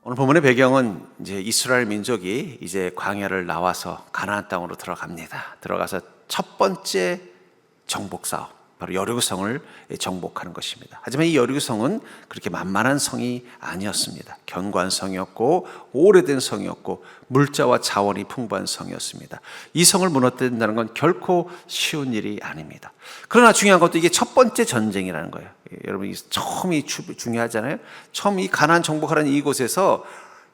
오늘 본문의 배경은 이제 이스라엘 민족이 이제 광야를 나와서 가나안 땅으로 들어갑니다. 들어가서 첫 번째 정복 싸움, 바로 여리고성을 정복하는 것입니다. 하지만 이 여리고성은 그렇게 만만한 성이 아니었습니다. 견고한 성이었고 오래된 성이었고 물자와 자원이 풍부한 성이었습니다. 이 성을 무너뜨린다는 건 결코 쉬운 일이 아닙니다. 그러나 중요한 것도 이게 첫 번째 전쟁이라는 거예요. 여러분, 처음이 중요하잖아요. 처음 이 가나안 정복하는 이곳에서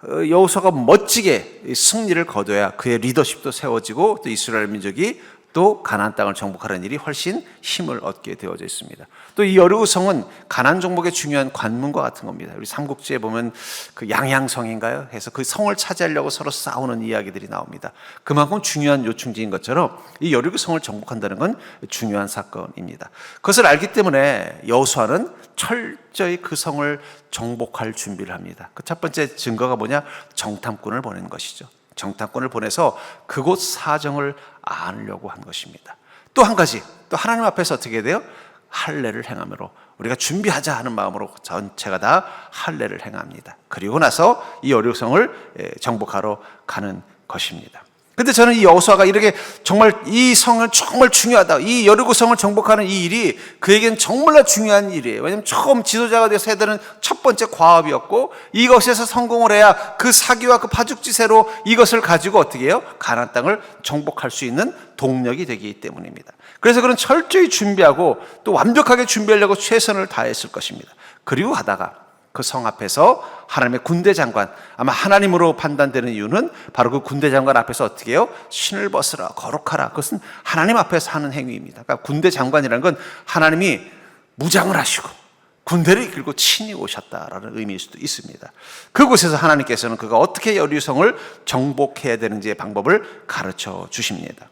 여호수아가 멋지게 승리를 거둬야 그의 리더십도 세워지고 또 이스라엘 민족이 또 가나안 땅을 정복하는 일이 훨씬 힘을 얻게 되어져 있습니다. 또 이 여리고성은 가나안 정복의 중요한 관문과 같은 겁니다. 우리 삼국지에 보면 그 양양성인가요? 해서 그 성을 차지하려고 서로 싸우는 이야기들이 나옵니다. 그만큼 중요한 요충지인 것처럼 이 여리고성을 정복한다는 건 중요한 사건입니다. 그것을 알기 때문에 여호수아는 철저히 그 성을 정복할 준비를 합니다. 그 첫 번째 증거가 뭐냐? 정탐꾼을 보내는 것이죠. 정탐꾼을 보내서 그곳 사정을 아려고 한 것입니다. 또 한 가지, 또 하나님 앞에서 어떻게 돼요? 할례를 행함으로 우리가 준비하자 하는 마음으로 전체가 다 할례를 행합니다. 그리고 나서 이 여리고성을 정복하러 가는 것입니다. 근데 저는 이 여호수아가 이렇게 정말 이 성은 정말 중요하다, 이 여리고성을 정복하는 이 일이 그에겐 정말로 중요한 일이에요. 왜냐하면 처음 지도자가 되어서 해야 되는 첫 번째 과업이었고, 이것에서 성공을 해야 그 사기와 그 파죽지세로 이것을 가지고 어떻게 해요? 가나안 땅을 정복할 수 있는 동력이 되기 때문입니다. 그래서 그는 철저히 준비하고 또 완벽하게 준비하려고 최선을 다했을 것입니다. 그리고 하다가 그 성 앞에서 하나님의 군대 장관, 아마 하나님으로 판단되는 이유는 바로 그 군대 장관 앞에서 어떻게 해요? 신을 벗으라, 거룩하라. 그것은 하나님 앞에서 하는 행위입니다. 그러니까 군대 장관이라는 건 하나님이 무장을 하시고 군대를 이끌고 친히 오셨다라는 의미일 수도 있습니다. 그곳에서 하나님께서는 그가 어떻게 여리고성을 정복해야 되는지의 방법을 가르쳐 주십니다.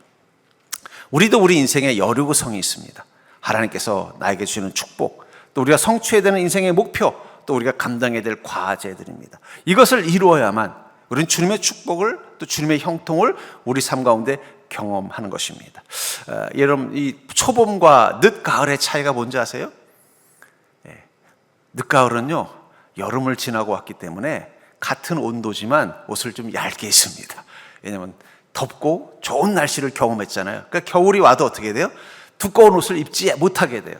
우리도 우리 인생에 여리고성이 있습니다. 하나님께서 나에게 주시는 축복, 또 우리가 성취해야 되는 인생의 목표, 또 우리가 감당해야 될 과제들입니다. 이것을 이루어야만 우리는 주님의 축복을, 또 주님의 형통을 우리 삶 가운데 경험하는 것입니다. 여러분, 이 초봄과 늦가을의 차이가 뭔지 아세요? 늦가을은요, 여름을 지나고 왔기 때문에 같은 온도지만 옷을 좀 얇게 입습니다. 왜냐하면 덥고 좋은 날씨를 경험했잖아요. 그러니까 겨울이 와도 어떻게 돼요? 두꺼운 옷을 입지 못하게 돼요.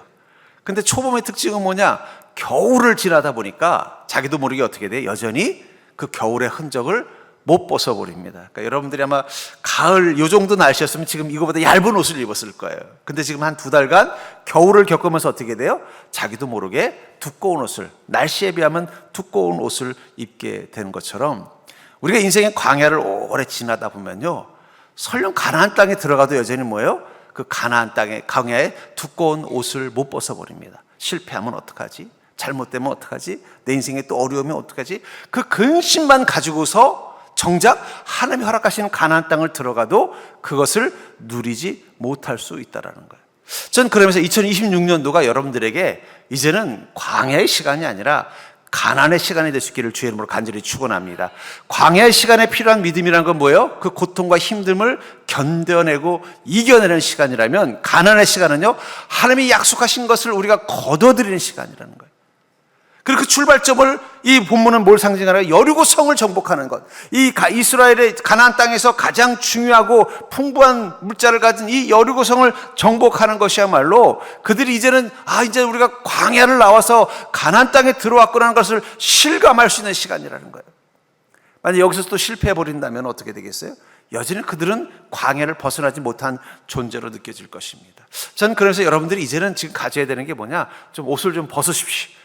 근데 초봄의 특징은 뭐냐? 겨울을 지나다 보니까 자기도 모르게 어떻게 돼요? 여전히 그 겨울의 흔적을 못 벗어버립니다. 그러니까 여러분들이 아마 가을 요 정도 날씨였으면 지금 이거보다 얇은 옷을 입었을 거예요. 근데 지금 한 2달간 겨울을 겪으면서 어떻게 돼요? 자기도 모르게 두꺼운 옷을, 날씨에 비하면 두꺼운 옷을 입게 되는 것처럼 우리가 인생의 광야를 오래 지나다 보면요, 설령 가나안 땅에 들어가도 여전히 뭐예요? 그 가나안 땅의 광야에 두꺼운 옷을 못 벗어버립니다. 실패하면 어떡하지? 잘못되면 어떡하지? 내 인생에 또 어려우면 어떡하지? 그 근심만 가지고서 정작 하나님이 허락하시는 가나안 땅을 들어가도 그것을 누리지 못할 수 있다는 거예요. 전 그러면서 2026년도가 여러분들에게 이제는 광야의 시간이 아니라 가나안의 시간이 될 수 있기를 주의 이름으로 간절히 축원합니다. 광야의 시간에 필요한 믿음이라는 건 뭐예요? 그 고통과 힘듦을 견뎌내고 이겨내는 시간이라면, 가나안의 시간은요, 하나님이 약속하신 것을 우리가 거둬들이는 시간이라는 거예요. 그리고 그 출발점을 이 본문은 뭘 상징하나요? 여리고성을 정복하는 것. 이 이스라엘의 가나안 땅에서 가장 중요하고 풍부한 물자를 가진 이 여리고성을 정복하는 것이야말로 그들이 이제는 이제 우리가 광야를 나와서 가나안 땅에 들어왔구나 하는 것을 실감할 수 있는 시간이라는 거예요. 만약 여기서 또 실패해 버린다면 어떻게 되겠어요? 여전히 그들은 광야를 벗어나지 못한 존재로 느껴질 것입니다. 저는 그래서 여러분들이 이제는 지금 가져야 되는 게 뭐냐? 좀 옷을 좀 벗으십시오.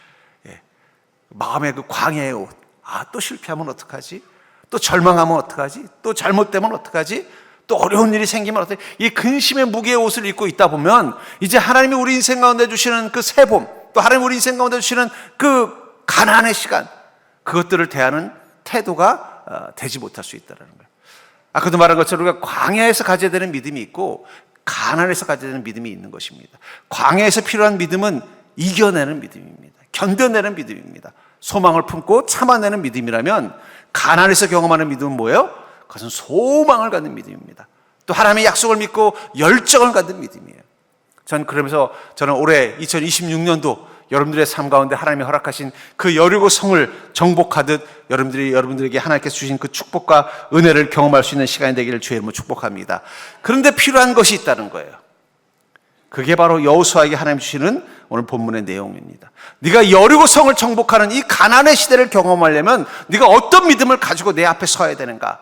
마음의 그 광야의 옷. 또 실패하면 어떡하지? 또 절망하면 어떡하지? 또 잘못되면 어떡하지? 또 어려운 일이 생기면 어떡하지? 이 근심의 무게의 옷을 입고 있다 보면 이제 하나님이 우리 인생 가운데 주시는 그 새봄, 또 하나님이 우리 인생 가운데 주시는 그 가나안의 시간, 그것들을 대하는 태도가 되지 못할 수 있다는 거예요. 아까도 말한 것처럼 우리가 광야에서 가져야 되는 믿음이 있고 가나안에서 가져야 되는 믿음이 있는 것입니다. 광야에서 필요한 믿음은 이겨내는 믿음입니다. 견뎌내는 믿음입니다. 소망을 품고 참아내는 믿음이라면, 가나안에서 경험하는 믿음은 뭐예요? 그것은 소망을 갖는 믿음입니다. 또 하나님의 약속을 믿고 열정을 갖는 믿음이에요. 저는 그러면서 저는 올해 2026년도 여러분들의 삶 가운데 하나님이 허락하신 그 여리고 성을 정복하듯 여러분들에게 하나님께서 주신 그 축복과 은혜를 경험할 수 있는 시간이 되기를 주의 이름으로 축복합니다. 그런데 필요한 것이 있다는 거예요. 그게 바로 여호수아에게 하나님 주시는 오늘 본문의 내용입니다. 네가 여리고 성을 정복하는 이 가나안의 시대를 경험하려면 네가 어떤 믿음을 가지고 내 앞에 서야 되는가?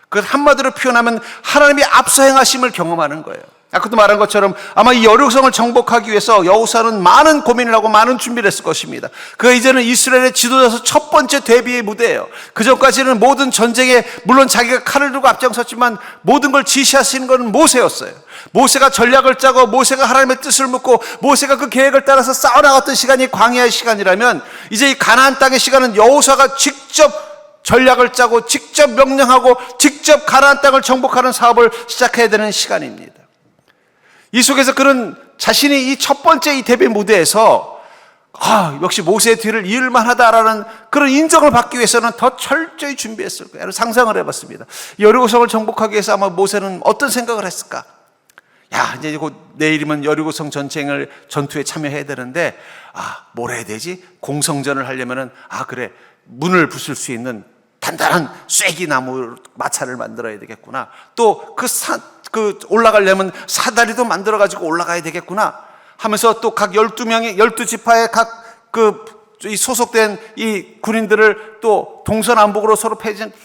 그것 한마디로 표현하면 하나님이 앞서 행하심을 경험하는 거예요. 아까도 말한 것처럼 아마 이 여리고 성을 정복하기 위해서 여호수아는 많은 고민을 하고 많은 준비를 했을 것입니다. 그가 이제는 이스라엘의 지도자로서 첫 번째 데뷔의 무대예요. 그 전까지는 모든 전쟁에 물론 자기가 칼을 들고 앞장섰지만 모든 걸 지시하시는 것은 모세였어요. 모세가 전략을 짜고 모세가 하나님의 뜻을 묻고 모세가 그 계획을 따라서 싸워나갔던 시간이 광야의 시간이라면 이제 이 가나안 땅의 시간은 여호수아가 직접 전략을 짜고 직접 명령하고 직접 가나안 땅을 정복하는 사업을 시작해야 되는 시간입니다. 이 속에서 그는 자신이 이 첫 번째 이 데뷔 무대에서 역시 모세의 뒤를 이을만 하다라는 그런 인정을 받기 위해서는 더 철저히 준비했을 거예요. 상상을 해봤습니다. 여리고성을 정복하기 위해서 아마 모세는 어떤 생각을 했을까? 이제 곧 내일이면 여리고성 전투에 참여해야 되는데 뭘 해야 되지? 공성전을 하려면은 그래, 문을 부술 수 있는 단단한 쐐기 나무 마차를 만들어야 되겠구나. 또 올라가려면 사다리도 만들어가지고 올라가야 되겠구나 하면서 또 각 12명의 12지파의 각 이 소속된 이 군인들을 또 동서남북으로 서로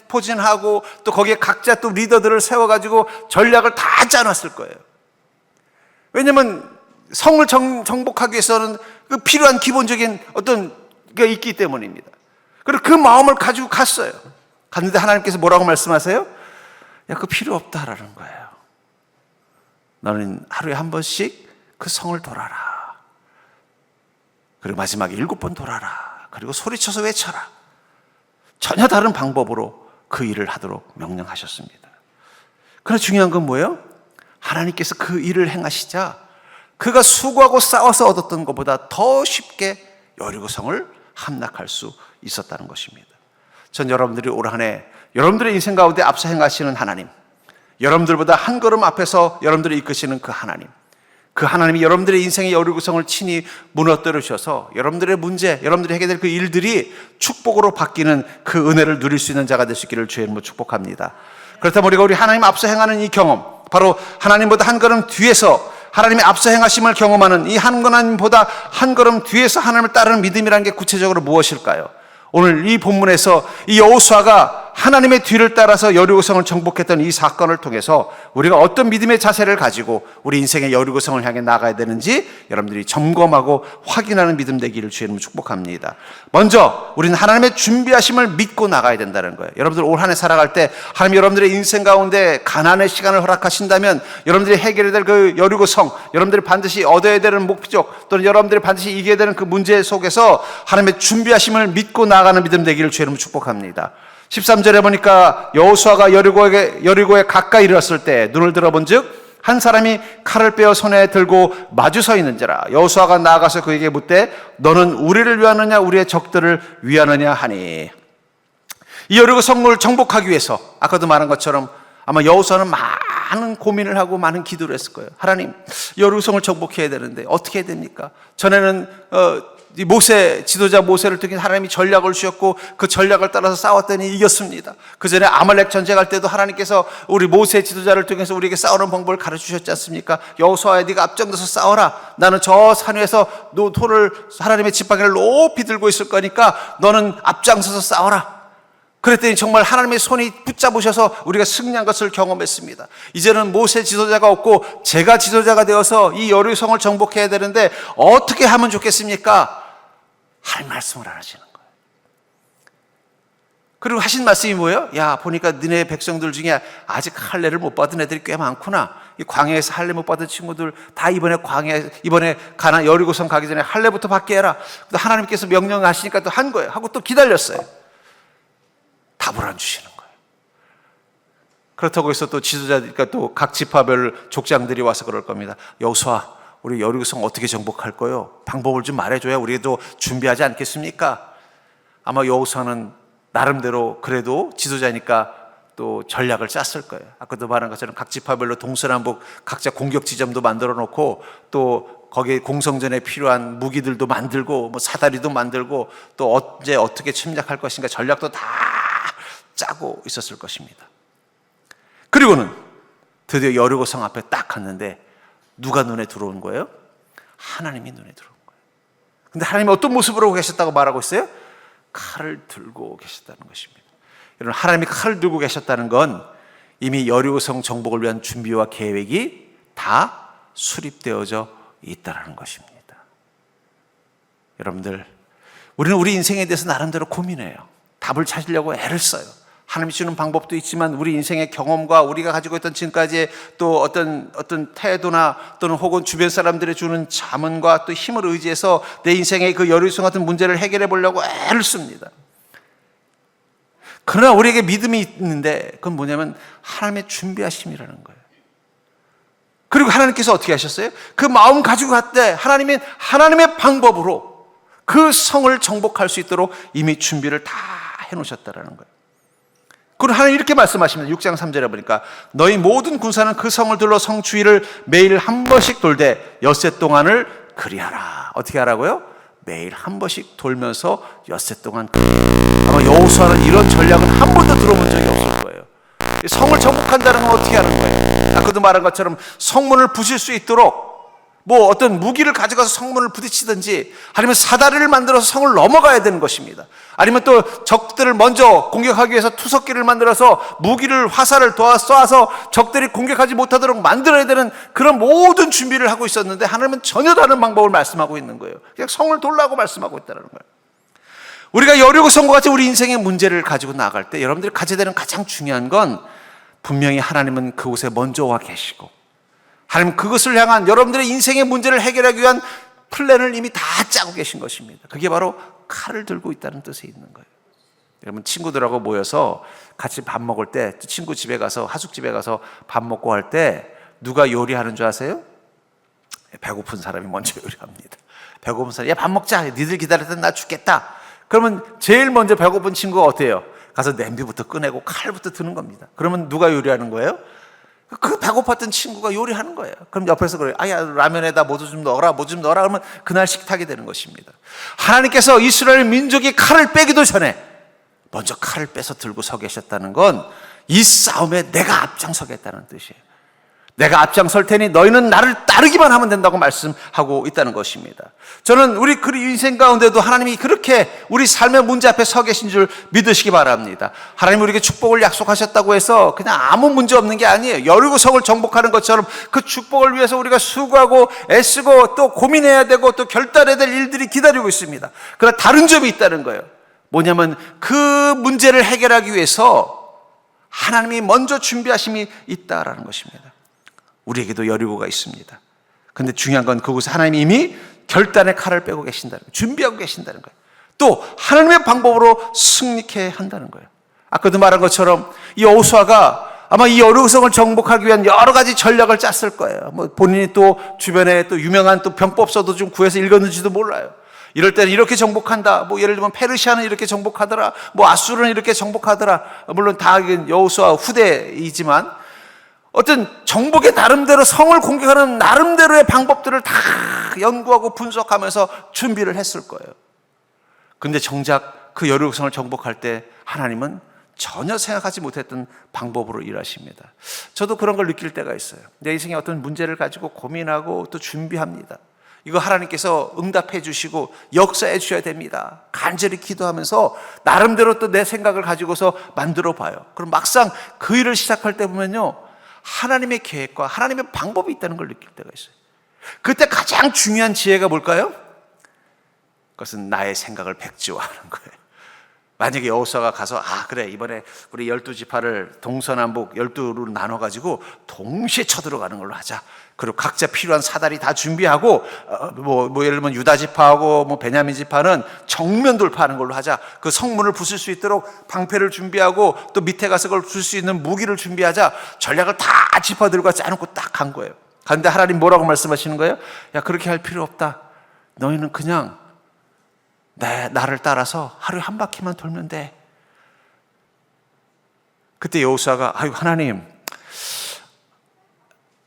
포진하고 또 거기에 각자 또 리더들을 세워가지고 전략을 다 짜놨을 거예요. 왜냐면 성을 정복하기 위해서는 그 필요한 기본적인 어떤 게 있기 때문입니다. 그리고 그 마음을 가지고 갔어요. 갔는데 하나님께서 뭐라고 말씀하세요? 그거 필요 없다라는 거예요. 너는 하루에 한 번씩 그 성을 돌아라. 그리고 마지막에 7번 돌아라. 그리고 소리쳐서 외쳐라. 전혀 다른 방법으로 그 일을 하도록 명령하셨습니다. 그러나 중요한 건 뭐예요? 하나님께서 그 일을 행하시자 그가 수고하고 싸워서 얻었던 것보다 더 쉽게 여리고성을 함락할 수 있었다는 것입니다. 전 여러분들이 올 한 해 여러분들의 인생 가운데 앞서 행하시는 하나님, 여러분들보다 한 걸음 앞에서 여러분들을 이끄시는 그 하나님, 그 하나님이 여러분들의 인생의 여리고성을 친히 무너뜨려 주셔서 여러분들의 문제, 여러분들이 해야 될 그 일들이 축복으로 바뀌는 그 은혜를 누릴 수 있는 자가 될 수 있기를 주의 이름으로 축복합니다. 그렇다면 우리 하나님 앞서 행하는 이 경험, 바로 하나님보다 한 걸음 뒤에서 하나님의 앞서 행하심을 경험하는 이 하나님보다 한 걸음 뒤에서 하나님을 따르는 믿음이라는 게 구체적으로 무엇일까요? 오늘 이 본문에서 이 여호수아가 하나님의 뒤를 따라서 여리고성을 정복했던 이 사건을 통해서 우리가 어떤 믿음의 자세를 가지고 우리 인생의 여리고성을 향해 나가야 되는지 여러분들이 점검하고 확인하는 믿음 되기를 주의 이름으로 축복합니다. 먼저 우리는 하나님의 준비하심을 믿고 나가야 된다는 거예요. 여러분들 올 한 해 살아갈 때 하나님 여러분들의 인생 가운데 가난의 시간을 허락하신다면 여러분들이 해결해야 될 그 여리고성, 여러분들이 반드시 얻어야 되는 목적 또는 여러분들이 반드시 이겨야 되는 그 문제 속에서 하나님의 준비하심을 믿고 나가는 믿음 되기를 주의 이름으로 축복합니다. 13절에 보니까 여호수아가 여리고에 가까이 이르렀을 때 눈을 들어본 즉 한 사람이 칼을 빼어 손에 들고 마주 서 있는지라. 여호수아가 나아가서 그에게 묻되 너는 우리를 위하느냐 우리의 적들을 위하느냐 하니. 이 여리고 성을 정복하기 위해서 아까도 말한 것처럼 아마 여호수아는 많은 고민을 하고 많은 기도를 했을 거예요. 하나님, 여리고 성을 정복해야 되는데 어떻게 해야 됩니까? 전에는 이 모세, 지도자 모세를 통해 하나님이 전략을 주셨고 그 전략을 따라서 싸웠더니 이겼습니다. 그 전에 아말렉 전쟁할 때도 하나님께서 우리 모세 지도자를 통해서 우리에게 싸우는 방법을 가르쳐 주셨지 않습니까? 여호수아야, 네가 앞장서서 싸워라. 나는 저 산 위에서 돌을, 하나님의 지팡이를 높이 들고 있을 거니까 너는 앞장서서 싸워라. 그랬더니 정말 하나님의 손이 붙잡으셔서 우리가 승리한 것을 경험했습니다. 이제는 모세 지도자가 없고 제가 지도자가 되어서 이 여리고 성을 정복해야 되는데 어떻게 하면 좋겠습니까? 할 말씀을 안 하시는 거예요. 그리고 하신 말씀이 뭐예요? 야, 보니까 너네 백성들 중에 아직 할례를 못 받은 애들이 꽤 많구나. 이 광야에서 할례 못 받은 친구들 다 이번에 가나 여리고성 가기 전에 할례부터 받게 해라. 하나님께서 명령하시니까 또 한 거예요. 하고 또 기다렸어요. 답을 안 주시는 거예요. 그렇다고 해서 또 지도자니까 또 각 지파별 족장들이 와서 그럴 겁니다. 여호수아, 우리 여리고성 어떻게 정복할 거요? 방법을 좀 말해줘야 우리도 준비하지 않겠습니까? 아마 여호수아는 나름대로 그래도 지도자니까 또 전략을 짰을 거예요. 아까도 말한 것처럼 각 지파별로 동서남북 각자 공격 지점도 만들어 놓고 또 거기에 공성전에 필요한 무기들도 만들고 뭐 사다리도 만들고 또 언제 어떻게 침략할 것인가 전략도 다 짜고 있었을 것입니다. 그리고는 드디어 여리고 성 앞에 딱 갔는데 누가 눈에 들어온 거예요? 하나님이 눈에 들어온 거예요. 근데 하나님이 어떤 모습으로 계셨다고 말하고 있어요? 칼을 들고 계셨다는 것입니다. 여러분, 하나님이 칼을 들고 계셨다는 건 이미 여리고성 정복을 위한 준비와 계획이 다 수립되어져 있다는 것입니다. 여러분들, 우리는 우리 인생에 대해서 나름대로 고민해요. 답을 찾으려고 애를 써요. 하나님이 주는 방법도 있지만 우리 인생의 경험과 우리가 가지고 있던 지금까지의 또 어떤 태도나 또는 혹은 주변 사람들이 주는 자문과 또 힘을 의지해서 내 인생의 그 여리고성 같은 문제를 해결해 보려고 애를 씁니다. 그러나 우리에게 믿음이 있는데 그건 뭐냐면 하나님의 준비하심이라는 거예요. 그리고 하나님께서 어떻게 하셨어요? 그 마음 가지고 갔대 하나님의 방법으로 그 성을 정복할 수 있도록 이미 준비를 다 해놓으셨다라는 거예요. 그리고 하나님 이렇게 말씀하십니다. 6장 3절에 보니까 너희 모든 군사는 그 성을 둘러 성 주위를 매일 한 번씩 돌되 엿새 동안을 그리하라. 어떻게 하라고요? 매일 한 번씩 돌면서 엿새 동안. 아마 여호수아는 이런 전략은 한 번도 들어본 적이 없을 거예요. 성을 정복한다는 건 어떻게 하는 거예요? 아까도 말한 것처럼 성문을 부실 수 있도록 뭐 어떤 무기를 가져가서 성문을 부딪히든지 아니면 사다리를 만들어서 성을 넘어가야 되는 것입니다. 아니면 또 적들을 먼저 공격하기 위해서 투석기를 만들어서 무기를 화살을 쏴서 적들이 공격하지 못하도록 만들어야 되는 그런 모든 준비를 하고 있었는데 하나님은 전혀 다른 방법을 말씀하고 있는 거예요. 그냥 성을 돌라고 말씀하고 있다는 거예요. 우리가 여리고성과 같이 우리 인생의 문제를 가지고 나갈 때 여러분들이 가져야 되는 가장 중요한 건 분명히 하나님은 그곳에 먼저 와 계시고 하나님 그것을 향한 여러분들의 인생의 문제를 해결하기 위한 플랜을 이미 다 짜고 계신 것입니다. 그게 바로 칼을 들고 있다는 뜻이 있는 거예요. 여러분, 친구들하고 모여서 같이 밥 먹을 때 친구 집에 가서 하숙집에 가서 밥 먹고 할 때 누가 요리하는 줄 아세요? 배고픈 사람이 먼저 요리합니다. 배고픈 사람이 야 밥 먹자. 니들 기다렸더니 나 죽겠다. 그러면 제일 먼저 배고픈 친구가 어때요? 가서 냄비부터 꺼내고 칼부터 드는 겁니다. 그러면 누가 요리하는 거예요? 그 배고팠던 친구가 요리하는 거예요. 그럼 옆에서 그래요. 아야 라면에다 뭐 좀 넣어라 그러면 그날 식탁이 되는 것입니다. 하나님께서 이스라엘 민족이 칼을 빼기도 전에 먼저 칼을 빼서 들고 서 계셨다는 건 이 싸움에 내가 앞장서겠다는 뜻이에요. 내가 앞장설 테니 너희는 나를 따르기만 하면 된다고 말씀하고 있다는 것입니다. 저는 우리 그 인생 가운데도 하나님이 그렇게 우리 삶의 문제 앞에 서 계신 줄 믿으시기 바랍니다. 하나님 우리에게 축복을 약속하셨다고 해서 그냥 아무 문제 없는 게 아니에요. 여리고성을 정복하는 것처럼 그 축복을 위해서 우리가 수고하고 애쓰고 또 고민해야 되고 또 결단해야 될 일들이 기다리고 있습니다. 그러나 다른 점이 있다는 거예요. 뭐냐면 그 문제를 해결하기 위해서 하나님이 먼저 준비하심이 있다라는 것입니다. 우리에게도 여리고가 있습니다. 그런데 중요한 건 그곳에 하나님이 이미 결단의 칼을 빼고 계신다는 거예요. 준비하고 계신다는 거예요. 또 하나님의 방법으로 승리케 한다는 거예요. 아까도 말한 것처럼 이 여호수아가 아마 이 여리고성을 정복하기 위한 여러 가지 전략을 짰을 거예요. 뭐 본인이 또 주변에 또 유명한 또 병법서도 좀 구해서 읽었는지도 몰라요. 이럴 때는 이렇게 정복한다. 뭐 예를 들면 페르시아는 이렇게 정복하더라. 뭐 아수르는 이렇게 정복하더라. 물론 다 여호수아 후대이지만 어떤 정복의 나름대로 성을 공격하는 나름대로의 방법들을 다 연구하고 분석하면서 준비를 했을 거예요. 그런데 정작 그 여리고성을 정복할 때 하나님은 전혀 생각하지 못했던 방법으로 일하십니다. 저도 그런 걸 느낄 때가 있어요. 내 인생에 어떤 문제를 가지고 고민하고 또 준비합니다. 이거 하나님께서 응답해 주시고 역사해 주셔야 됩니다. 간절히 기도하면서 나름대로 또 내 생각을 가지고서 만들어 봐요. 그럼 막상 그 일을 시작할 때 보면요, 하나님의 계획과 하나님의 방법이 있다는 걸 느낄 때가 있어요. 그때 가장 중요한 지혜가 뭘까요? 그것은 나의 생각을 백지화하는 거예요. 만약에 여호수아가 가서 그래 이번에 우리 12지파를 동서남북 12로 나눠가지고 동시에 쳐들어가는 걸로 하자. 그리고 각자 필요한 사다리 다 준비하고 뭐 예를 들면 유다지파하고 뭐 베냐민지파는 정면 돌파하는 걸로 하자. 그 성문을 부술 수 있도록 방패를 준비하고 또 밑에 가서 그걸 줄 수 있는 무기를 준비하자. 전략을 다 지파들과 짜놓고 딱 간 거예요. 그런데 하나님 뭐라고 말씀하시는 거예요? 야 그렇게 할 필요 없다. 너희는 그냥 나를 따라서 하루에 한 바퀴만 돌면 돼. 그때 여호수아가 하나님,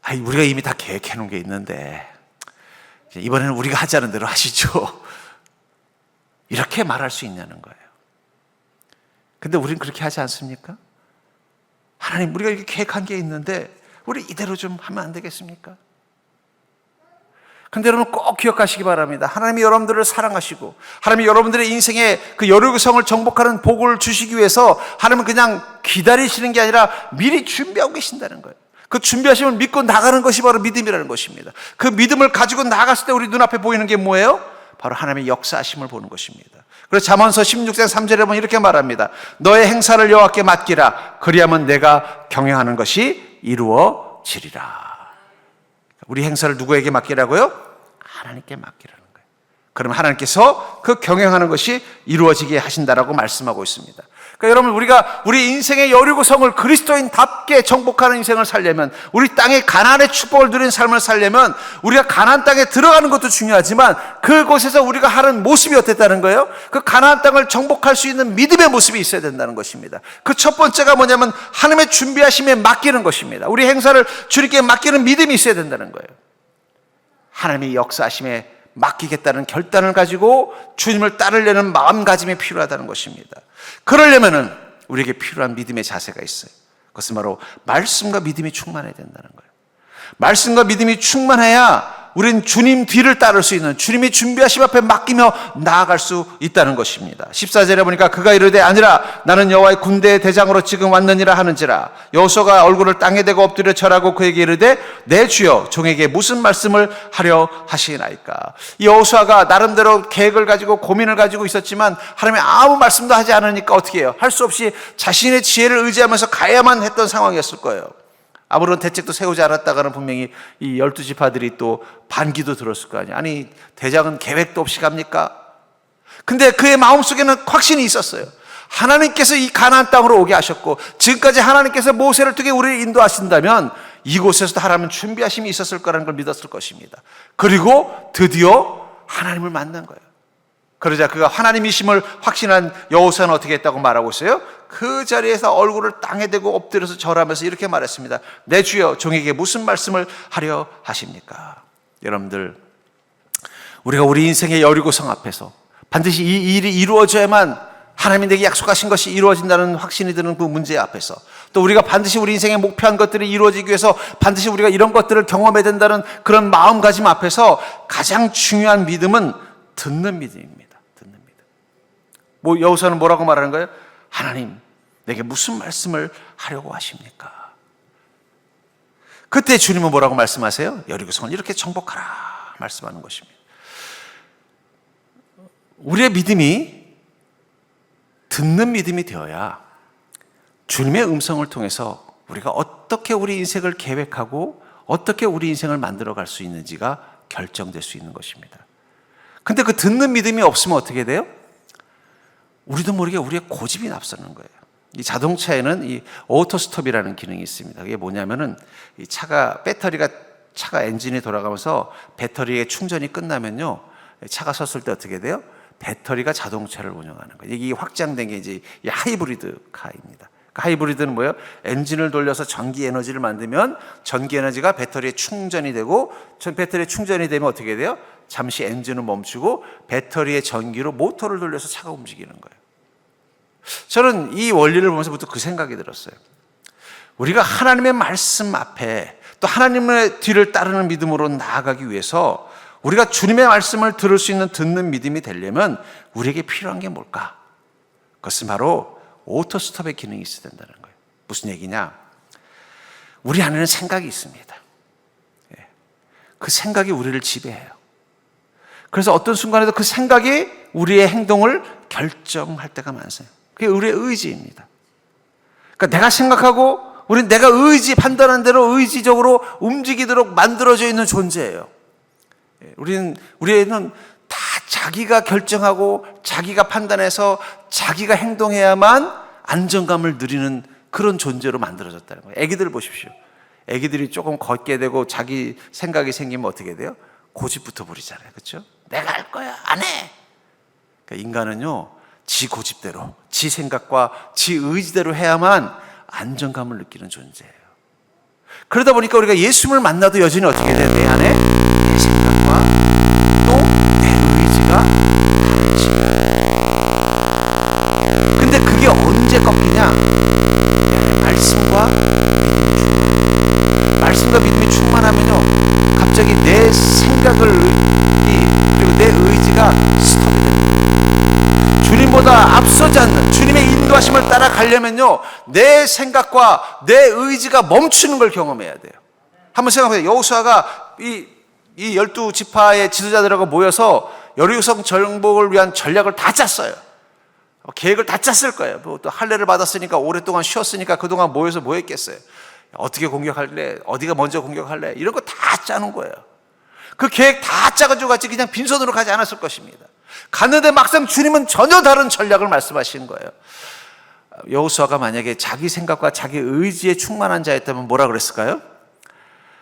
우리가 이미 다 계획해 놓은 게 있는데 이번에는 우리가 하자는 대로 하시죠. 이렇게 말할 수 있냐는 거예요. 근데 우리는 그렇게 하지 않습니까? 하나님, 우리가 이렇게 계획한 게 있는데 우리 이대로 좀 하면 안 되겠습니까? 근데 여러분 꼭 기억하시기 바랍니다. 하나님이 여러분들을 사랑하시고 하나님이 여러분들의 인생에 그 여리고성을 정복하는 복을 주시기 위해서 하나님은 그냥 기다리시는 게 아니라 미리 준비하고 계신다는 거예요. 그 준비하심을 믿고 나가는 것이 바로 믿음이라는 것입니다. 그 믿음을 가지고 나갔을 때 우리 눈앞에 보이는 게 뭐예요? 바로 하나님의 역사하심을 보는 것입니다. 그래서 잠언서 16장 3절에 보면 이렇게 말합니다. 너의 행사를 여호와께 맡기라. 그리하면 내가 경영하는 것이 이루어지리라. 우리 행사를 누구에게 맡기라고요? 하나님께 맡기라는 거예요. 그럼 하나님께서 그 경영하는 것이 이루어지게 하신다라고 말씀하고 있습니다. 그러니까 여러분, 우리가 우리 인생의 여리고성을 그리스도인답게 정복하는 인생을 살려면, 우리 땅의 가나안의 축복을 누린 삶을 살려면 우리가 가나안 땅에 들어가는 것도 중요하지만 그곳에서 우리가 하는 모습이 어땠다는 거예요? 그 가나안 땅을 정복할 수 있는 믿음의 모습이 있어야 된다는 것입니다. 그 첫 번째가 뭐냐면 하나님의 준비하심에 맡기는 것입니다. 우리 행사를 주님께 맡기는 믿음이 있어야 된다는 거예요. 하나님의 역사하심에 맡기겠다는 결단을 가지고 주님을 따르려는 마음가짐이 필요하다는 것입니다. 그러려면은 우리에게 필요한 믿음의 자세가 있어요. 그것은 바로 말씀과 믿음이 충만해야 된다는 거예요. 말씀과 믿음이 충만해야 우리는 주님 뒤를 따를 수 있는, 주님이 준비하심 앞에 맡기며 나아갈 수 있다는 것입니다. 14절에 보니까 그가 이르되 아니라 나는 여호와의 군대의 대장으로 지금 왔느니라 하는지라. 여호수아가 얼굴을 땅에 대고 엎드려 절하고 그에게 이르되 내 주여 종에게 무슨 말씀을 하려 하시나이까. 이 여호수아가 나름대로 계획을 가지고 고민을 가지고 있었지만 하나님이 아무 말씀도 하지 않으니까 어떻게 해요? 할 수 없이 자신의 지혜를 의지하면서 가야만 했던 상황이었을 거예요. 아무런 대책도 세우지 않았다가는 분명히 이 12지파들이 또 반기도 들었을 거 아니에요. 아니, 대장은 계획도 없이 갑니까? 근데 그의 마음속에는 확신이 있었어요. 하나님께서 이 가나안 땅으로 오게 하셨고 지금까지 하나님께서 모세를 통해 우리를 인도하신다면 이곳에서도 하나님은 준비하심이 있었을 거라는 걸 믿었을 것입니다. 그리고 드디어 하나님을 만난 거예요. 그러자 그가 하나님이심을 확신한 여호수아는 어떻게 했다고 말하고 있어요? 그 자리에서 얼굴을 땅에 대고 엎드려서 절하면서 이렇게 말했습니다. 내 주여 종에게 무슨 말씀을 하려 하십니까? 여러분들, 우리가 우리 인생의 여리고성 앞에서 반드시 이 일이 이루어져야만 하나님이 내게 약속하신 것이 이루어진다는 확신이 드는 그 문제 앞에서, 또 우리가 반드시 우리 인생에 목표한 것들이 이루어지기 위해서 반드시 우리가 이런 것들을 경험해야 된다는 그런 마음가짐 앞에서 가장 중요한 믿음은 듣는 믿음입니다. 듣는 믿음. 여호수아는 뭐라고 말하는 거예요? 하나님, 내게 무슨 말씀을 하려고 하십니까? 그때 주님은 뭐라고 말씀하세요? 여리고성을 이렇게 정복하라 말씀하는 것입니다. 우리의 믿음이 듣는 믿음이 되어야 주님의 음성을 통해서 우리가 어떻게 우리 인생을 계획하고 어떻게 우리 인생을 만들어갈 수 있는지가 결정될 수 있는 것입니다. 근데 그 듣는 믿음이 없으면 어떻게 돼요? 우리도 모르게 우리의 고집이 앞서는 거예요. 이 자동차에는 이 오토스톱이라는 기능이 있습니다. 그게 뭐냐면은 이 차가 엔진이 돌아가면서 배터리의 충전이 끝나면요, 차가 섰을 때 어떻게 돼요? 배터리가 자동차를 운영하는 거예요. 이게 확장된 게 이제 이 하이브리드 카입니다. 그 하이브리드는 뭐예요? 엔진을 돌려서 전기 에너지를 만들면 전기 에너지가 배터리에 충전이 되고, 배터리에 충전이 되면 어떻게 돼요? 잠시 엔진을 멈추고 배터리의 전기로 모터를 돌려서 차가 움직이는 거예요. 저는 이 원리를 보면서부터 그 생각이 들었어요. 우리가 하나님의 말씀 앞에 또 하나님의 뒤를 따르는 믿음으로 나아가기 위해서 우리가 주님의 말씀을 들을 수 있는 듣는 믿음이 되려면 우리에게 필요한 게 뭘까? 그것은 바로 오토스톱의 기능이 있어야 된다는 거예요. 무슨 얘기냐? 우리 안에는 생각이 있습니다. 그 생각이 우리를 지배해요. 그래서 어떤 순간에도 그 생각이 우리의 행동을 결정할 때가 많아요. 그게 우리의 의지입니다. 그러니까 내가 생각하고 우리는 내가 판단한 대로 의지적으로 움직이도록 만들어져 있는 존재예요. 우리는 다 자기가 결정하고 자기가 판단해서 자기가 행동해야만 안정감을 누리는 그런 존재로 만들어졌다는 거예요. 애기들 보십시오. 애기들이 조금 걷게 되고 자기 생각이 생기면 어떻게 돼요? 고집부터 부리잖아요. 그렇죠? 내가 할 거야. 안 해. 그러니까 인간은요, 지 고집대로, 지 생각과 지 의지대로 해야만 안정감을 느끼는 존재예요. 그러다 보니까 우리가 예수님을 만나도 여전히 어떻게 돼요? 내 안에 내 생각과 가려면요, 내 생각과 내 의지가 멈추는 걸 경험해야 돼요. 한번 생각해보세요. 여호수아가 이 12지파의 지도자들하고 모여서 여리고성 정복을 위한 전략을 다 짰어요. 계획을 다 짰을 거예요. 또 할례를 받았으니까, 오랫동안 쉬었으니까 그동안 모여서 뭐 했겠어요? 어떻게 공격할래? 어디가 먼저 공격할래? 이런 거 다 짜는 거예요. 그 계획 다 짜가지고 같이 그냥 빈손으로 가지 않았을 것입니다. 갔는데 막상 주님은 전혀 다른 전략을 말씀하시는 거예요. 여호수아가 만약에 자기 생각과 자기 의지에 충만한 자였다면 뭐라 그랬을까요?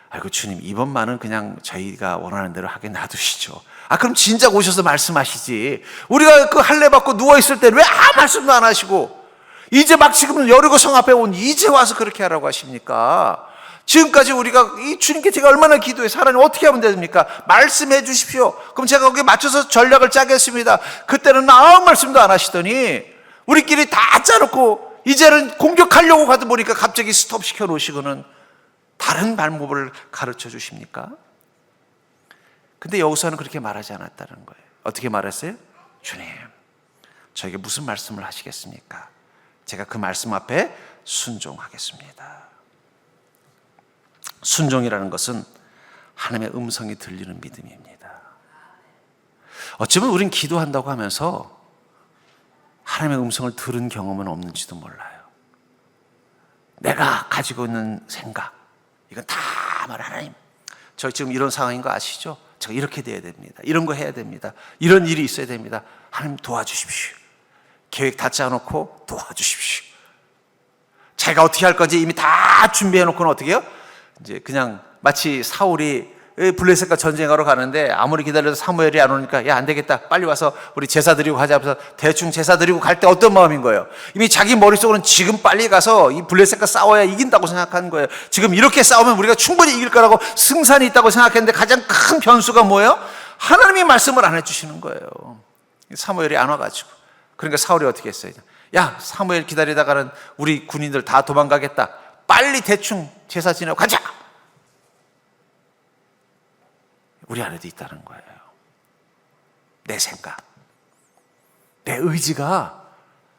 아이고 주님, 이번만은 그냥 저희가 원하는 대로 하게 놔두시죠. 그럼 진작 오셔서 말씀하시지. 우리가 그 할례 받고 누워있을 때 왜 아무 말씀도 안 하시고 이제 막 지금 여리고성 앞에 온 이제 와서 그렇게 하라고 하십니까? 지금까지 우리가 이 주님께 제가 얼마나 기도해서 하나님 어떻게 하면 됩니까? 말씀해 주십시오. 그럼 제가 거기에 맞춰서 전략을 짜겠습니다. 그때는 아무 말씀도 안 하시더니 우리끼리 다 짜놓고 이제는 공격하려고 가다 보니까 갑자기 스톱시켜 놓으시고는 다른 방법을 가르쳐 주십니까? 근데 여호수아는 그렇게 말하지 않았다는 거예요. 어떻게 말했어요? 주님, 저에게 무슨 말씀을 하시겠습니까? 제가 그 말씀 앞에 순종하겠습니다. 순종이라는 것은 하나님의 음성이 들리는 믿음입니다. 어쩌면 우린 기도한다고 하면서 하나님의 음성을 들은 경험은 없는지도 몰라요. 내가 가지고 있는 생각, 이건 다 하나님, 저 지금 이런 상황인 거 아시죠? 제가 이렇게 돼야 됩니다. 이런 거 해야 됩니다. 이런 일이 있어야 됩니다. 하나님 도와주십시오. 계획 다 짜놓고 도와주십시오. 자기가 어떻게 할 건지 이미 다 준비해 놓고는 어떻게 해요? 이제 그냥 마치 사울이 블레셋과 전쟁하러 가는데 아무리 기다려도 사무엘이 안 오니까 야, 안 되겠다, 빨리 와서 우리 제사 드리고 가자 하면서 대충 제사 드리고 갈 때 어떤 마음인 거예요? 이미 자기 머릿속으로는 지금 빨리 가서 이 블레셋과 싸워야 이긴다고 생각하는 거예요. 지금 이렇게 싸우면 우리가 충분히 이길 거라고 승산이 있다고 생각했는데 가장 큰 변수가 뭐예요? 하나님이 말씀을 안 해주시는 거예요. 사무엘이 안 와가지고. 그러니까 사울이 어떻게 했어요? 야, 사무엘 기다리다가는 우리 군인들 다 도망가겠다, 빨리 대충 제사 지내고 가자. 우리 안에도 있다는 거예요. 내 생각, 내 의지가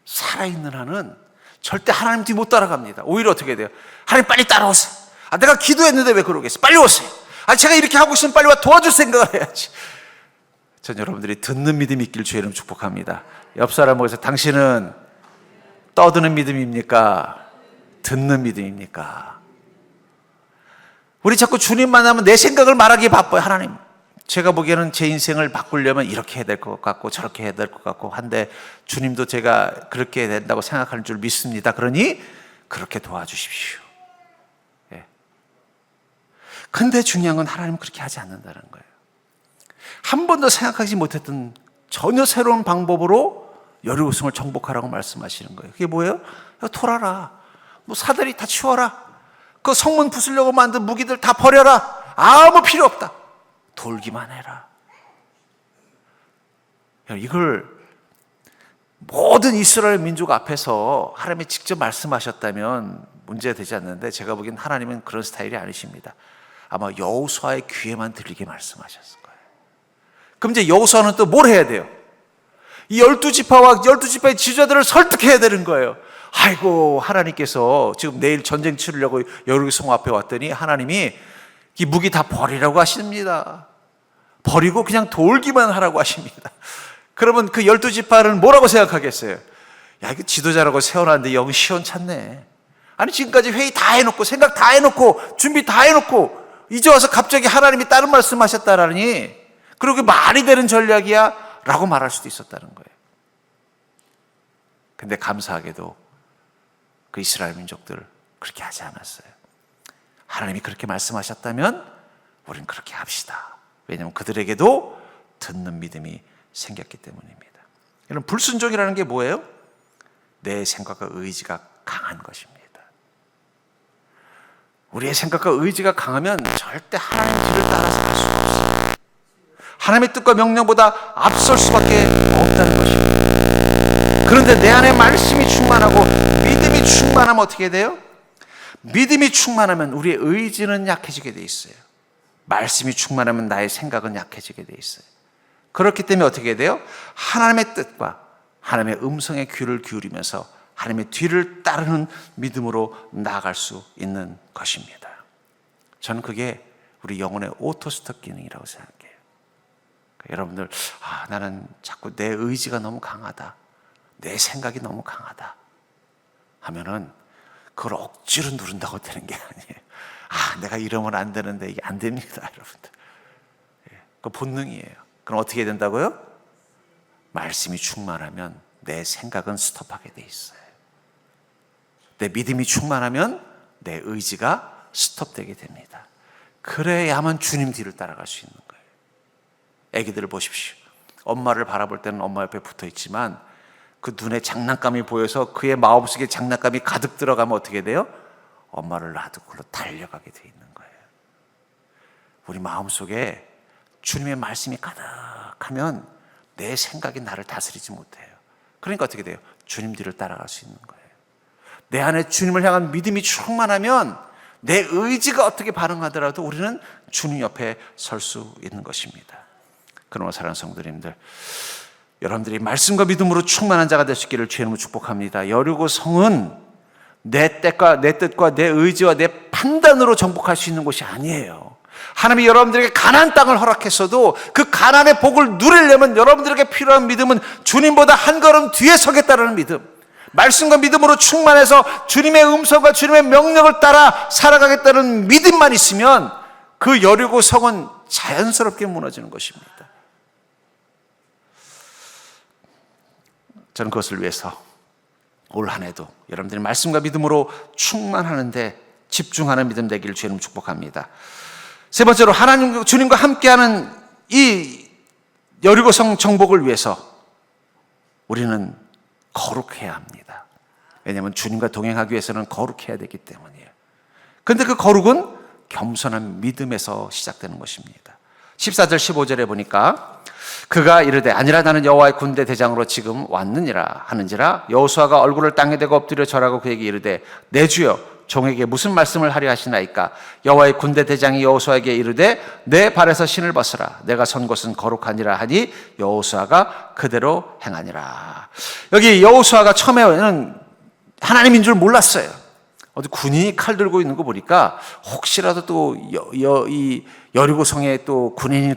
살아있는 한은 절대 하나님 뒤 못 따라갑니다. 오히려 어떻게 돼요? 하나님 빨리 따라오세요. 내가 기도했는데 왜 그러겠어요? 빨리 오세요. 제가 이렇게 하고 있으면 빨리 와 도와줄 생각을 해야지. 전 여러분들이 듣는 믿음이 있길 주의 이름 축복합니다. 옆 사람 보고서 당신은 떠드는 믿음입니까? 듣는 믿음입니까? 우리 자꾸 주님 만나면 내 생각을 말하기 바빠요. 하나님, 제가 보기에는 제 인생을 바꾸려면 이렇게 해야 될 것 같고 저렇게 해야 될 것 같고 한데 주님도 제가 그렇게 해야 된다고 생각하는 줄 믿습니다. 그러니 그렇게 도와주십시오. 근데 중요한 건 하나님은 그렇게 하지 않는다는 거예요. 한 번도 생각하지 못했던 전혀 새로운 방법으로 여리고성을 정복하라고 말씀하시는 거예요. 그게 뭐예요? 돌아라, 뭐 사다리 다 치워라, 그 성문 부수려고 만든 무기들 다 버려라, 아무 필요 없다, 돌기만 해라. 이걸 모든 이스라엘 민족 앞에서 하나님이 직접 말씀하셨다면 문제가 되지 않는데, 제가 보기엔 하나님은 그런 스타일이 아니십니다. 아마 여호수아의 귀에만 들리게 말씀하셨을 거예요. 그럼 이제 여호수아는 또 뭘 해야 돼요? 이 12지파와 12지파의 지도자들을 설득해야 되는 거예요. 아이고, 하나님께서 지금 내일 전쟁 치르려고 여리고성 앞에 왔더니 하나님이 이 무기 다 버리라고 하십니다. 버리고 그냥 돌기만 하라고 하십니다. 그러면 그 12지파는 뭐라고 생각하겠어요? 야, 이거 지도자라고 세워놨는데 영 시원찮네. 아니, 지금까지 회의 다 해놓고 생각 다 해놓고 준비 다 해놓고 이제 와서 갑자기 하나님이 다른 말씀하셨다라니, 그러게 말이 되는 전략이야? 라고 말할 수도 있었다는 거예요. 근데 감사하게도 그 이스라엘 민족들 그렇게 하지 않았어요. 하나님이 그렇게 말씀하셨다면 우리는 그렇게 합시다. 왜냐하면 그들에게도 듣는 믿음이 생겼기 때문입니다. 여러분, 불순종이라는 게 뭐예요? 내 생각과 의지가 강한 것입니다. 우리의 생각과 의지가 강하면 절대 하나님 길을 따라서 갈 수가 없어요. 하나님의 뜻과 명령보다 앞설 수밖에 없다는 것입니다. 그런데 내 안에 말씀이 충만하고 믿음이 충만하면 어떻게 돼요? 믿음이 충만하면 우리의 의지는 약해지게 돼 있어요. 말씀이 충만하면 나의 생각은 약해지게 돼 있어요. 그렇기 때문에 어떻게 돼요? 하나님의 뜻과 하나님의 음성에 귀를 기울이면서 하나님의 뒤를 따르는 믿음으로 나아갈 수 있는 것입니다. 저는 그게 우리 영혼의 오토스톱 기능이라고 생각해요. 여러분들, 나는 자꾸 내 의지가 너무 강하다, 내 생각이 너무 강하다 하면은 그걸 억지로 누른다고 되는 게 아니에요. 내가 이러면 안 되는데 이게 안 됩니다, 여러분들. 그 본능이에요. 그럼 어떻게 된다고요? 말씀이 충만하면 내 생각은 스톱하게 돼 있어요. 내 믿음이 충만하면 내 의지가 스톱되게 됩니다. 그래야만 주님 뒤를 따라갈 수 있는 거예요. 애기들을 보십시오. 엄마를 바라볼 때는 엄마 옆에 붙어 있지만 그 눈에 장난감이 보여서 그의 마음속에 장난감이 가득 들어가면 어떻게 돼요? 엄마를 놔두고 그로 달려가게 돼 있는 거예요. 우리 마음속에 주님의 말씀이 가득하면 내 생각이 나를 다스리지 못해요. 그러니까 어떻게 돼요? 주님 뒤를 따라갈 수 있는 거예요. 내 안에 주님을 향한 믿음이 충만하면 내 의지가 어떻게 반응하더라도 우리는 주님 옆에 설 수 있는 것입니다. 그러므로 사랑하는 성도님들, 여러분들이 말씀과 믿음으로 충만한 자가 될 수 있기를 주의 이름으로 축복합니다. 여리고 성은 내 뜻과 내 의지와 내 판단으로 정복할 수 있는 곳이 아니에요. 하나님이 여러분들에게 가나안 땅을 허락했어도 그 가나안의 복을 누리려면 여러분들에게 필요한 믿음은 주님보다 한 걸음 뒤에 서겠다는 믿음, 말씀과 믿음으로 충만해서 주님의 음성과 주님의 명령을 따라 살아가겠다는 믿음만 있으면 그 여리고 성은 자연스럽게 무너지는 것입니다. 저는 그것을 위해서 올 한 해도 여러분들이 말씀과 믿음으로 충만하는데 집중하는 믿음 되기를 주님 축복합니다. 세 번째로, 하나님 주님과 함께하는 이 여리고성 정복을 위해서 우리는 거룩해야 합니다. 왜냐하면 주님과 동행하기 위해서는 거룩해야 되기 때문이에요. 그런데 그 거룩은 겸손한 믿음에서 시작되는 것입니다. 14절 15절에 보니까 그가 이르되 아니라 나는 여호와의 군대 대장으로 지금 왔느니라 하는지라 여호수아가 얼굴을 땅에 대고 엎드려 절하고 그에게 이르되 내 주여 종에게 무슨 말씀을 하려 하시나이까? 여호와의 군대 대장이 여호수아에게 이르되 내 발에서 신을 벗으라 내가 선 곳은 거룩하니라 하니 여호수아가 그대로 행하니라. 여기 여호수아가 처음에는 하나님인 줄 몰랐어요. 어디 군인이 칼 들고 있는 거 보니까 혹시라도 또 이 여리고성에 또 군인이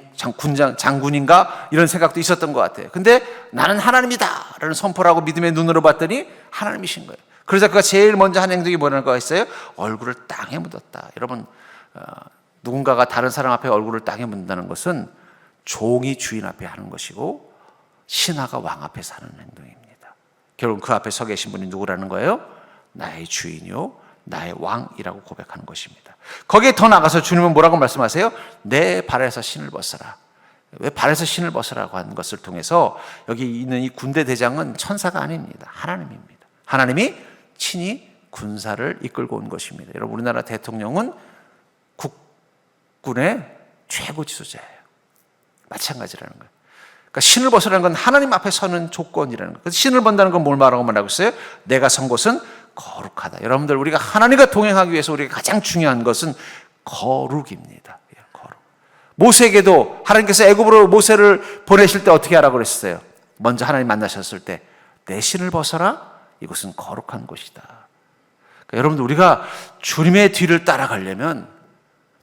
장군인가 이런 생각도 있었던 것 같아요. 근데 나는 하나님이다 라는 선포를 하고 믿음의 눈으로 봤더니 하나님이신 거예요. 그래서 그가 제일 먼저 한 행동이 뭐라는 거였어요? 얼굴을 땅에 묻었다. 여러분, 누군가가 다른 사람 앞에 얼굴을 땅에 묻는다는 것은 종이 주인 앞에 하는 것이고 신하가 왕 앞에서 하는 행동입니다. 결국 그 앞에 서 계신 분이 누구라는 거예요? 나의 주인이요 나의 왕이라고 고백하는 것입니다. 거기에 더 나가서 주님은 뭐라고 말씀하세요? 내 발에서 신을 벗어라. 왜 발에서 신을 벗으라고 하는 것을 통해서 여기 있는 이 군대 대장은 천사가 아닙니다. 하나님입니다. 하나님이 친히 군사를 이끌고 온 것입니다. 여러분, 우리나라 대통령은 국군의 최고 지도자예요. 마찬가지라는 거예요. 그러니까 신을 벗으라는 건 하나님 앞에 서는 조건이라는 거예요. 그래서 신을 벗는다는 건 뭘 말하고 있어요? 내가 선 곳은 거룩하다. 여러분들, 우리가 하나님과 동행하기 위해서 우리가 가장 중요한 것은 거룩입니다. 거룩. 모세에게도 하나님께서 애굽으로 모세를 보내실 때 어떻게 하라고 그랬어요? 먼저 하나님 만나셨을 때 내 신을 벗어라. 이곳은 거룩한 곳이다. 그러니까 여러분들, 우리가 주님의 뒤를 따라가려면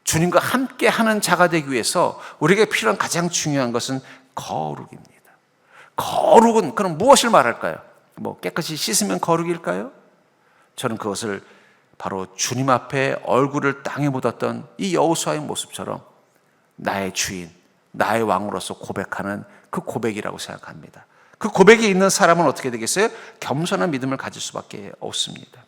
주님과 함께하는 자가 되기 위해서 우리에게 필요한 가장 중요한 것은 거룩입니다. 거룩은 그럼 무엇을 말할까요? 깨끗이 씻으면 거룩일까요? 저는 그것을 바로 주님 앞에 얼굴을 땅에 묻었던 이 여호수아의 모습처럼 나의 주인, 나의 왕으로서 고백하는 그 고백이라고 생각합니다. 그 고백이 있는 사람은 어떻게 되겠어요? 겸손한 믿음을 가질 수밖에 없습니다.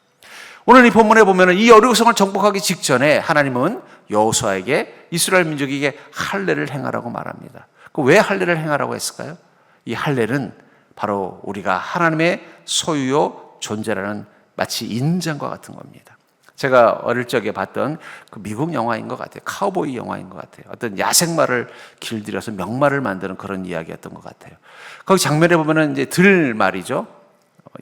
오늘 이 본문에 보면 이 여리고성을 정복하기 직전에 하나님은 여호수아에게 이스라엘 민족에게 할례를 행하라고 말합니다. 왜 할례를 행하라고 했을까요? 이 할례는 바로 우리가 하나님의 소유요 존재라는 마치 인정과 같은 겁니다. 제가 어릴 적에 봤던 그 미국 영화인 것 같아요. 카우보이 영화인 것 같아요. 어떤 야생마를 길들여서 명마를 만드는 그런 이야기였던 것 같아요. 거기 장면에 보면은 이제 들 말이죠.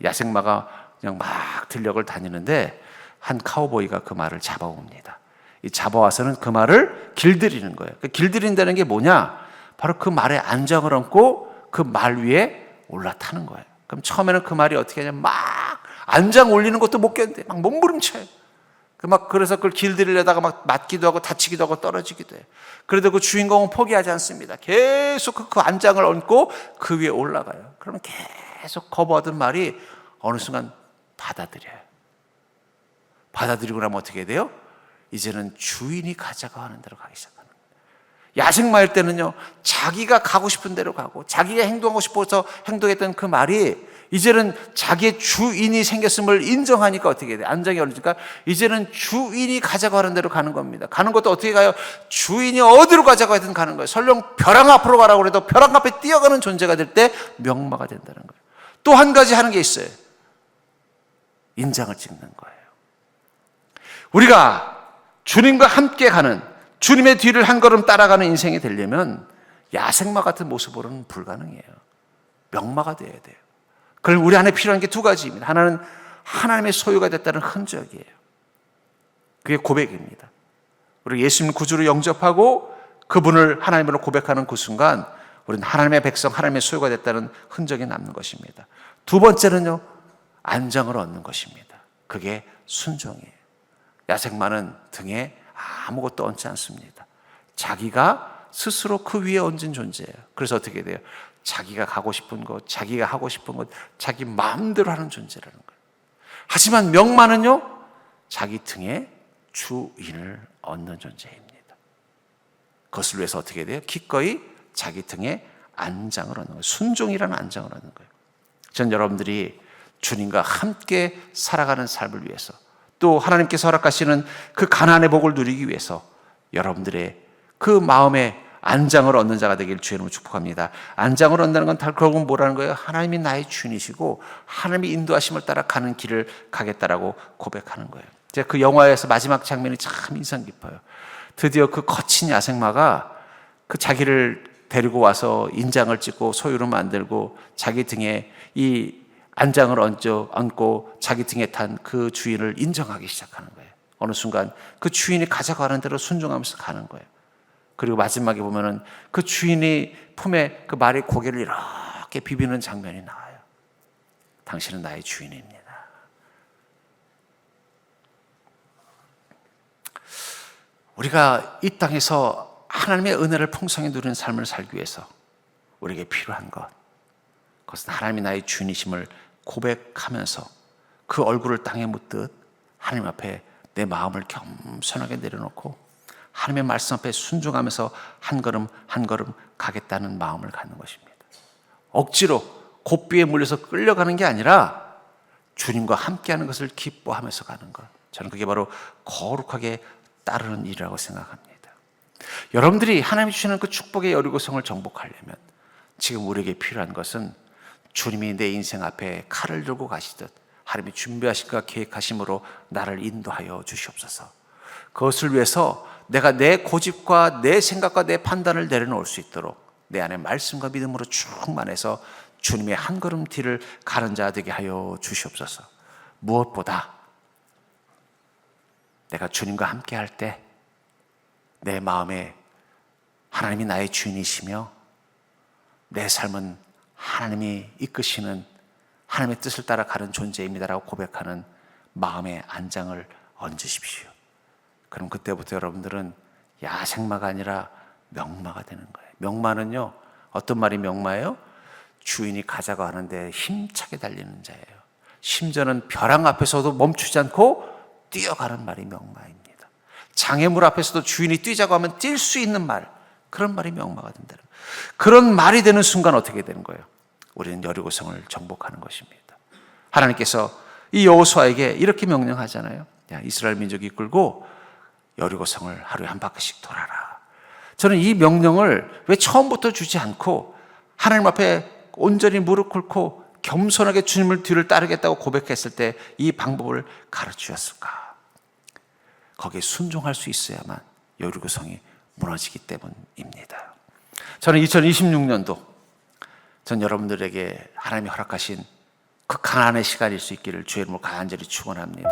야생마가 그냥 막 들녘을 다니는데 한 카우보이가 그 말을 잡아옵니다. 이 잡아와서는 그 말을 길들이는 거예요. 그 길들인다는 게 뭐냐? 바로 그 말에 안정을 얻고 그 말 위에 올라타는 거예요. 그럼 처음에는 그 말이 어떻게 하냐면 막 안장 올리는 것도 못 견뎌. 막 몸부림쳐요. 그래서 그걸 길들이려다가 막 맞기도 하고 다치기도 하고 떨어지기도 해요. 그래도 그 주인공은 포기하지 않습니다. 계속 그 안장을 얹고 그 위에 올라가요. 그러면 계속 거부하던 말이 어느 순간 받아들여요. 받아들이고 나면 어떻게 돼요? 이제는 주인이 가자고 하는 대로 가기 시작하는 거예요. 야생마일 때는요, 자기가 가고 싶은 대로 가고 자기가 행동하고 싶어서 행동했던 그 말이 이제는 자기의 주인이 생겼음을 인정하니까 어떻게 돼요? 안장이 어려지니까 이제는 주인이 가자고 하는 대로 가는 겁니다. 가는 것도 어떻게 가요? 주인이 어디로 가자고 하든 가는 거예요. 설령 벼랑 앞으로 가라고 해도 벼랑 앞에 뛰어가는 존재가 될 때 명마가 된다는 거예요. 또 한 가지 하는 게 있어요. 인장을 찍는 거예요. 우리가 주님과 함께 가는, 주님의 뒤를 한 걸음 따라가는 인생이 되려면 야생마 같은 모습으로는 불가능해요. 명마가 되어야 돼요. 그럼 우리 안에 필요한 게 두 가지입니다. 하나는 하나님의 소유가 됐다는 흔적이에요. 그게 고백입니다. 우리 예수님 구주로 영접하고 그분을 하나님으로 고백하는 그 순간 우리는 하나님의 백성, 하나님의 소유가 됐다는 흔적이 남는 것입니다. 두 번째는요, 안장을 얻는 것입니다. 그게 순종이에요. 야생마는 등에 아무것도 얹지 않습니다. 자기가 스스로 그 위에 얹은 존재예요. 그래서 어떻게 돼요? 자기가 가고 싶은 곳, 자기가 하고 싶은 곳, 자기 마음대로 하는 존재라는 거예요. 하지만 명마는요, 자기 등에 주인을 얻는 존재입니다. 그것을 위해서 어떻게 돼요? 기꺼이 자기 등에 안장을 얻는 거예요. 순종이라는 안장을 얻는 거예요. 전 여러분들이 주님과 함께 살아가는 삶을 위해서, 또 하나님께서 허락하시는 그 가나안의 복을 누리기 위해서 여러분들의 그 마음에 안장을 얻는 자가 되길 주의 이름으로 축복합니다. 안장을 얻는다는 건 결국은 뭐라는 거예요? 하나님이 나의 주인이시고 하나님이 인도하심을 따라 가는 길을 가겠다라고 고백하는 거예요. 제가 그 영화에서 마지막 장면이 참 인상 깊어요. 드디어 그 거친 야생마가 그 자기를 데리고 와서 인장을 찍고 소유를 만들고 자기 등에 이 안장을 얹고 자기 등에 탄 그 주인을 인정하기 시작하는 거예요. 어느 순간 그 주인이 가자고 하는 대로 순종하면서 가는 거예요. 그리고 마지막에 보면은 그 주인이 품에 그 말의 고개를 이렇게 비비는 장면이 나와요. 당신은 나의 주인입니다. 우리가 이 땅에서 하나님의 은혜를 풍성히 누리는 삶을 살기 위해서 우리에게 필요한 것, 그것은 하나님이 나의 주인이심을 고백하면서 그 얼굴을 땅에 묻듯 하나님 앞에 내 마음을 겸손하게 내려놓고 하나님의 말씀 앞에 순종하면서 한 걸음 한 걸음 가겠다는 마음을 갖는 것입니다. 억지로 고삐에 물려서 끌려가는 게 아니라 주님과 함께하는 것을 기뻐하면서 가는 것, 저는 그게 바로 거룩하게 따르는 일이라고 생각합니다. 여러분들이 하나님이 주시는 그 축복의 여리고성을 정복하려면 지금 우리에게 필요한 것은 주님이 내 인생 앞에 칼을 들고 가시듯 하나님이 준비하실까 계획하심으로 나를 인도하여 주시옵소서. 그것을 위해서 내가 내 고집과 내 생각과 내 판단을 내려놓을 수 있도록 내 안에 말씀과 믿음으로 충만해서 주님의 한 걸음 뒤를 가는 자 되게 하여 주시옵소서. 무엇보다 내가 주님과 함께 할 때 내 마음에 하나님이 나의 주인이시며 내 삶은 하나님이 이끄시는 하나님의 뜻을 따라 가는 존재입니다라고 고백하는 마음의 안장을 얹으십시오. 그럼 그때부터 여러분들은 야생마가 아니라 명마가 되는 거예요. 명마는요, 어떤 말이 명마예요? 주인이 가자고 하는데 힘차게 달리는 자예요. 심지어는 벼랑 앞에서도 멈추지 않고 뛰어가는 말이 명마입니다. 장애물 앞에서도 주인이 뛰자고 하면 뛸 수 있는 말, 그런 말이 명마가 된다는 거예요. 그런 말이 되는 순간 어떻게 되는 거예요? 우리는 여리고성을 정복하는 것입니다. 하나님께서 이 여호수아에게 이렇게 명령하잖아요. 야, 이스라엘 민족이 이끌고 여리고성을 하루에 한 바퀴씩 돌아라. 저는 이 명령을 왜 처음부터 주지 않고 하나님 앞에 온전히 무릎 꿇고 겸손하게 주님을 뒤를 따르겠다고 고백했을 때 이 방법을 가르치셨을까? 거기에 순종할 수 있어야만 여리고성이 무너지기 때문입니다. 저는 2026년도 전 여러분들에게 하나님이 허락하신 그 가난의 시간일 수 있기를 주의 이름으로 간절히 축원합니다.